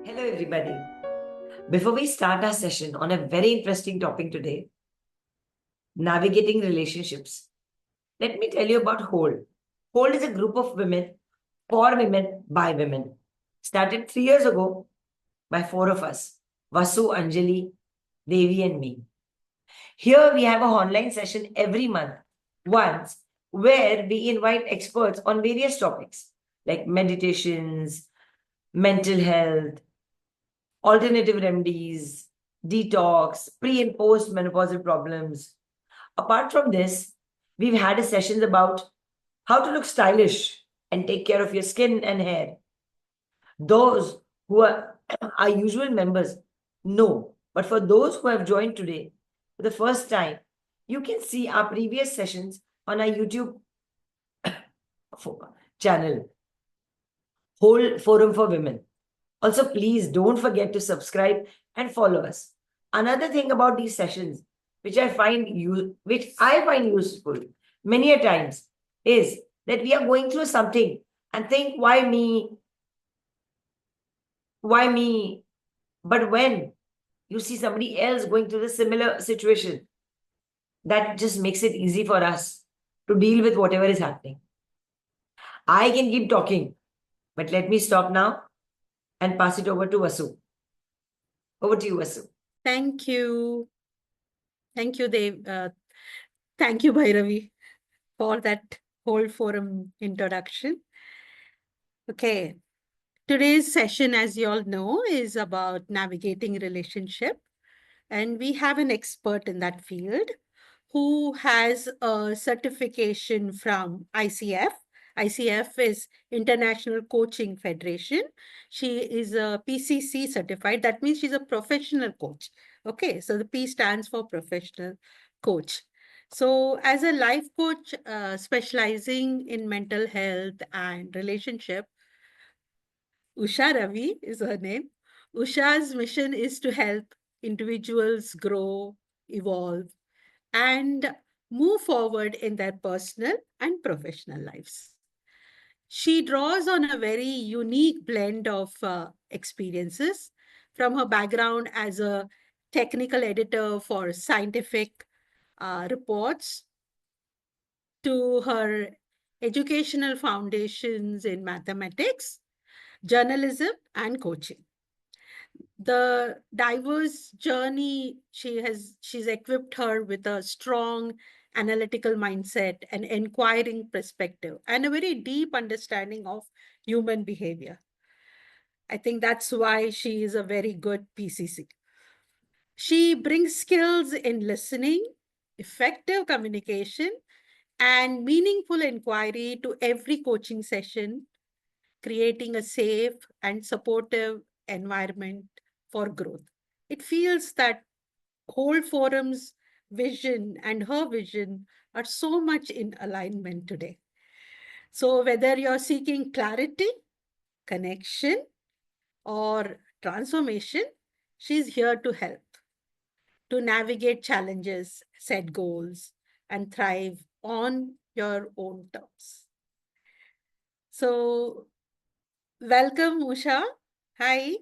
Hello, everybody. Before we start our session on a very interesting topic today, navigating relationships, let me tell you about Hold. Hold is a group of women for women by women. Started 3 years ago by four of us Vasu, Anjali, Devi, and me. Here we have a online session every month, once, where we invite experts on various topics like meditations, mental health, alternative remedies, detox, pre and post menopausal problems. Apart from this, we've had sessions about how to look stylish and take care of your skin and hair. Those who are our usual members know, but for those who have joined today for the first time, you can see our previous sessions on our YouTube channel, Whole Forum for Women. Also, please don't forget to subscribe and follow us. Another thing about these sessions, which I find useful many a times, is that we are going through something and think, why me? Why me? But when you see somebody else going through the similar situation, that just makes it easy for us to deal with whatever is happening. I can keep talking, but let me stop now and pass it over to Vasu. Over to you, Vasu. Thank you. Thank you, Dev. Thank you, Bhairavi, for that whole forum introduction. Okay. Today's session, as you all know, is about navigating relationship. And we have an expert in that field who has a certification from ICF. ICF is International Coaching Federation. She is a PCC certified. That means she's a professional coach. Okay, so the P stands for professional coach. So, as a life coach specializing in mental health and relationship, Usha Ravi is her name. Usha's mission is to help individuals grow, evolve, and move forward in their personal and professional lives. She draws on a very unique blend of experiences from her background as a technical editor for scientific reports to her educational foundations in mathematics, journalism, and coaching. The diverse journey she's equipped her with a strong analytical mindset, an inquiring perspective, and a very deep understanding of human behavior. I think that's why she is a very good PCC. She brings skills in listening, effective communication, and meaningful inquiry to every coaching session, creating a safe and supportive environment for growth. It feels that whole forum's vision and her vision are so much in alignment today. So, whether you're seeking clarity, connection, or transformation, she's here to help, to navigate challenges, set goals, and thrive on your own terms. So, welcome, Usha. Hi,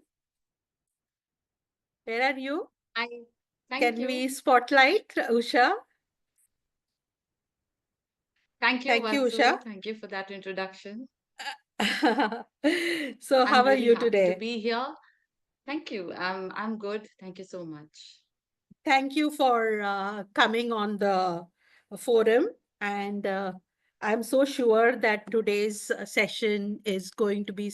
where are you? Hi, thank Can you. we spotlight Usha? Thank you, Thank you, Vasu. Usha. Thank you for that introduction. So, I'm how are really you happy to today? be here. Thank you. I'm good. Thank you so much. Thank you for coming on the forum. And I'm so sure that today's session is going to be,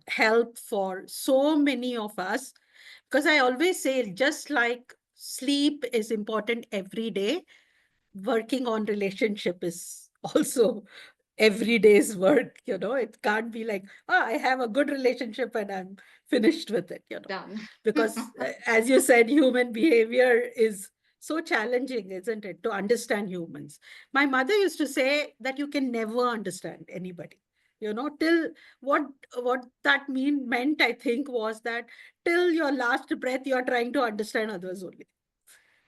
help for so many of us. Because I always say, just like sleep is important every day, working on relationship is also every day's work. It can't be like, oh, I have a good relationship and I'm finished with it. Done. Because as you said, human behavior is so challenging, isn't it, to understand humans. My mother used to say that you can never understand anybody, till what that meant, I think, was that till your last breath you're trying to understand others only,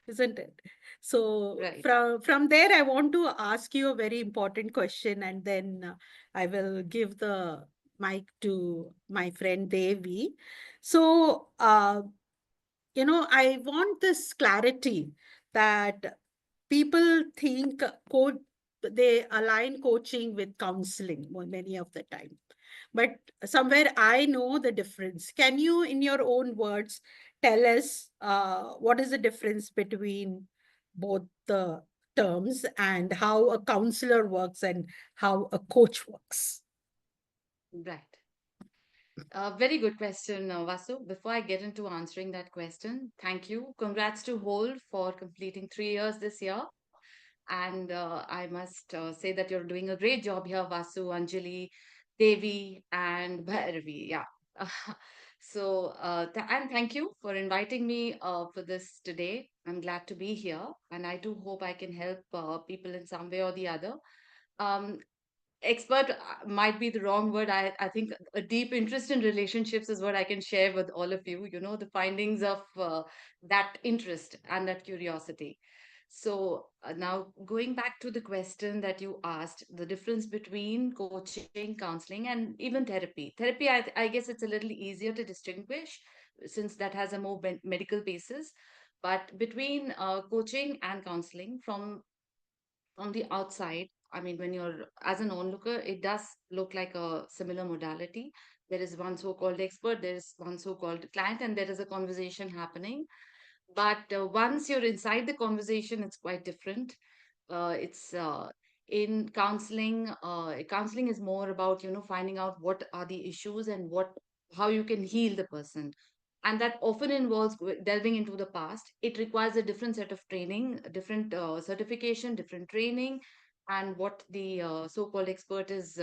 isn't it? So Right. from there, I want to ask you a very important question, and then I will give the mic to my friend Devi. So, I want this clarity that people think they align coaching with counseling many of the time. But somewhere I know the difference. Can you, in your own words, tell us what is the difference between both the terms and how a counselor works and how a coach works? Right. Very good question, Vasu. Before I get into answering that question, thank you. Congrats to Hold for completing 3 years this year. And I must say that you're doing a great job here, Vasu, Anjali, Devi, and Bhairavi. Yeah. And thank you for inviting me for this today. I'm glad to be here, and I do hope I can help people in some way or the other. Um, Expert might be the wrong word. I think a deep interest in relationships is what I can share with all of you, the findings of that interest and that curiosity. So now going back to the question that you asked, the difference between coaching, counseling, and even therapy. Therapy, I guess it's a little easier to distinguish since that has a more medical basis. But between coaching and counseling, from the outside, I mean, when you're as an onlooker, it does look like a similar modality. There is one so-called expert, there is one so-called client, and there is a conversation happening. But once you're inside the conversation, it's quite different. It's in counseling. Counseling is more about finding out what are the issues and how you can heal the person, and that often involves delving into the past. It requires a different set of training, a different certification, different training, and what the so-called expert is.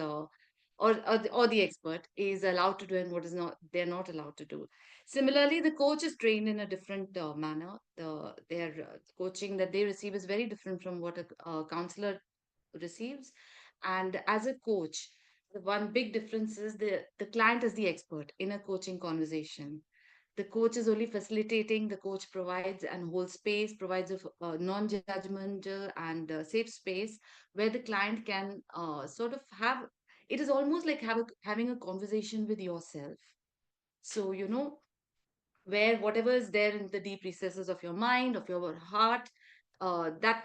Or the expert is allowed to do and what is not they're not allowed to do. Similarly, the coach is trained in a different manner. Their coaching that they receive is very different from what a counselor receives. And as a coach, the one big difference is the client is the expert in a coaching conversation. The coach is only facilitating. The coach provides and holds space, provides a non-judgmental and safe space where the client can sort of have. It is almost like having a conversation with yourself. So where whatever is there in the deep recesses of your mind, of your heart, that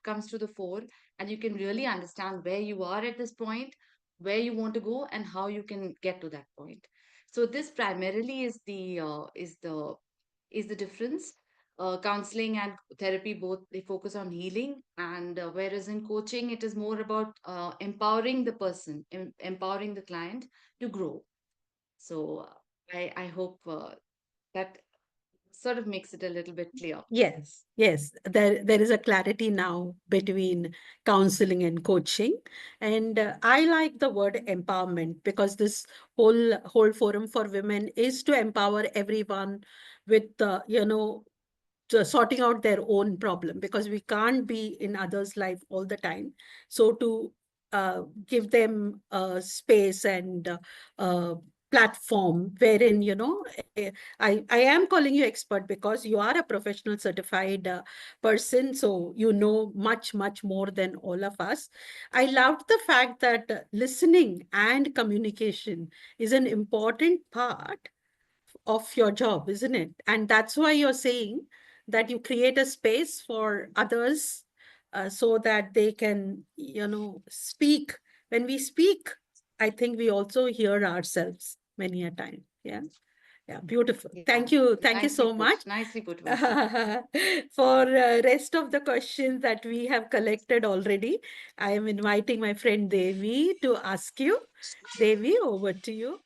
comes to the fore, and you can really understand where you are at this point, where you want to go, and how you can get to that point. So this primarily is the difference. Counseling and therapy both they focus on healing, and whereas in coaching it is more about empowering the person, empowering the client to grow. So I hope that sort of makes it a little bit clear. Yes, yes, there is a clarity now between counseling and coaching, and I like the word empowerment because this whole forum for women is to empower everyone with sorting out their own problem, because we can't be in others' life all the time. So to give them space and platform wherein I am calling you expert because you are a professional certified person, so you know much more than all of us. I loved the fact that listening and communication is an important part of your job, isn't it? And that's why you're saying that you create a space for others so that they can, speak. When we speak, I think we also hear ourselves many a time. Yeah. Yeah. Beautiful. Yeah, Thank you. Thank you nicely so put. much. Nicely put, Vasu. For rest of the questions that we have collected already, I am inviting my friend Devi to ask you. Devi, over to you.